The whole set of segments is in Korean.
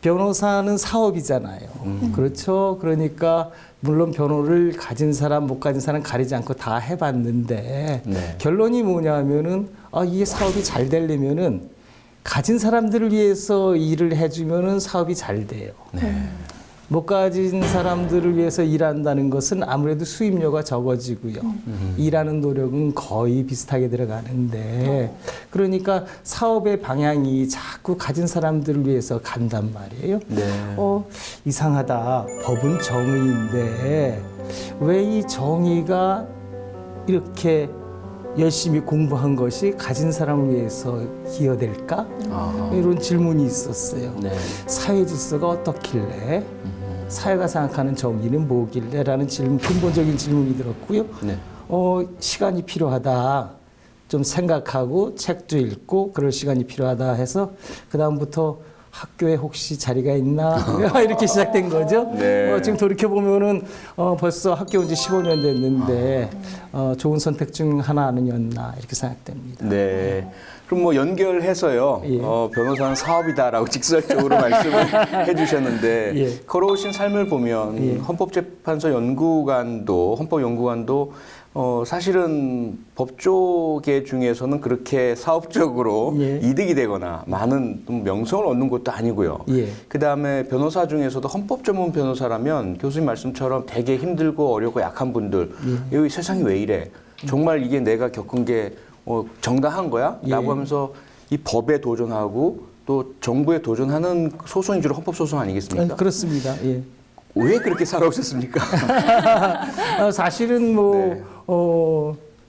변호사는 사업이잖아요. 그렇죠. 그러니까 물론 변호를 가진 사람 못 가진 사람 가리지 않고 다 해봤는데 네. 결론이 뭐냐면은 이게 사업이 잘 되려면은 가진 사람들을 위해서 일을 해주면은 사업이 잘 돼요. 네. 못 가진 사람들을 위해서 일한다는 것은 아무래도 수입료가 적어지고요. 일하는 노력은 거의 비슷하게 들어가는데 그러니까 사업의 방향이 자꾸 가진 사람들을 위해서 간단 말이에요. 네. 이상하다. 법은 정의인데 왜 이 정의가 이렇게 열심히 공부한 것이 가진 사람을 위해서 기여될까? 이런 질문이 있었어요. 네. 사회 질서가 어떻길래? 사회가 생각하는 정의는 뭐길래? 라는 질문, 근본적인 질문이 들었고요. 네. 시간이 필요하다. 좀 생각하고 책도 읽고 그럴 시간이 필요하다 해서 그다음부터 학교에 혹시 자리가 있나? 이렇게 시작된 거죠. 네. 지금 돌이켜보면은 벌써 학교 온 지 15년 됐는데 좋은 선택 중 하나 아니었나 이렇게 생각됩니다. 네. 그럼 뭐 연결해서요. 예. 변호사는 사업이다라고 직설적으로 말씀을 해주셨는데 예. 걸어오신 삶을 보면 예. 헌법재판소 연구관도 헌법연구관도 사실은 법조계 중에서는 그렇게 사업적으로 예. 이득이 되거나 많은 명성을 얻는 것도 아니고요. 예. 그다음에 변호사 중에서도 헌법 전문 변호사라면 교수님 말씀처럼 되게 힘들고 어렵고 약한 분들 여기 세상이 왜 이래? 정말 이게 내가 겪은 게 정당한 거야? 예. 라고 하면서 이 법에 도전하고 또 정부에 도전하는 소송이 주로 헌법소송 아니겠습니까? 그렇습니다. 예. 왜 그렇게 살아오셨습니까? 사실은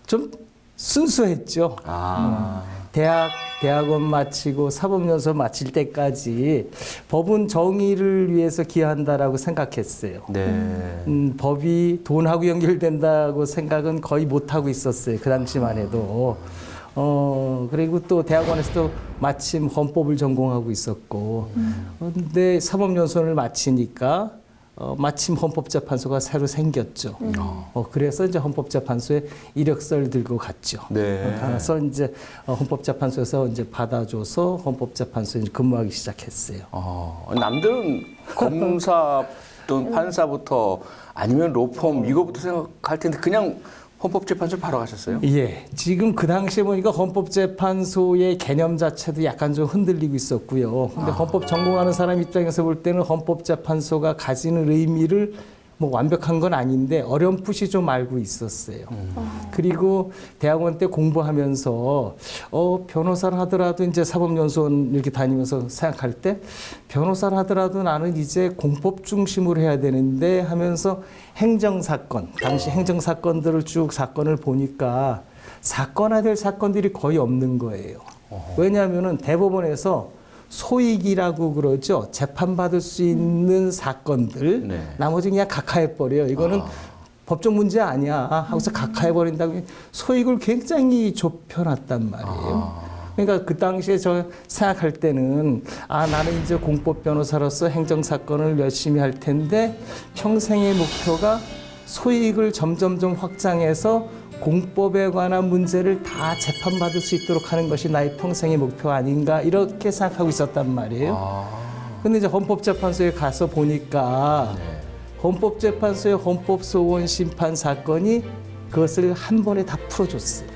좀 순수했죠. 대학원 마치고 사법연수 마칠 때까지 법은 정의를 위해서 기여한다라고 생각했어요. 네. 법이 돈하고 연결된다고 생각은 거의 못하고 있었어요. 그 당시만 해도. 그리고 또 대학원에서도 마침 헌법을 전공하고 있었고. 근데 사법연수원을 마치니까 마침 헌법재판소가 새로 생겼죠. 그래서 이제 헌법재판소에 이력서를 들고 갔죠. 네. 가서 이제 헌법재판소에서 이제 받아줘서 헌법재판소에 근무하기 시작했어요. 남들은 검사 또는 판사부터 아니면 로펌 이거부터 생각할 텐데 그냥 헌법재판소 바로 가셨어요? 예. 지금 그 당시에 보니까 헌법재판소의 개념 자체도 약간 좀 흔들리고 있었고요. 근데 헌법 전공하는 사람 입장에서 볼 때는 헌법재판소가 가지는 의미를 뭐 완벽한 건 아닌데 어렴풋이 좀 알고 있었어요. 그리고 대학원 때 공부하면서 변호사를 하더라도 이제 사법연수원 이렇게 다니면서 생각할 때 변호사를 하더라도 나는 이제 공법 중심으로 해야 되는데 하면서 행정사건, 당시 행정사건들을 쭉 사건을 보니까 사건화될 사건들이 거의 없는 거예요. 왜냐하면은 대법원에서 소익이라고 그러죠. 재판받을 수 있는 사건들 네. 나머지 그냥 각하해버려요. 이거는 법적 문제 아니야 하고서 각하해버린다고 소익을 굉장히 좁혀놨단 말이에요. 그러니까 그 당시에 저 생각할 때는 나는 이제 공법 변호사로서 행정사건을 열심히 할 텐데 평생의 목표가 소익을 점점점 확장해서 공법에 관한 문제를 다 재판받을 수 있도록 하는 것이 나의 평생의 목표 아닌가 이렇게 생각하고 있었단 말이에요. 근데 이제 헌법재판소에 가서 보니까 헌법재판소의 헌법소원 심판 사건이 그것을 한 번에 다 풀어줬어요.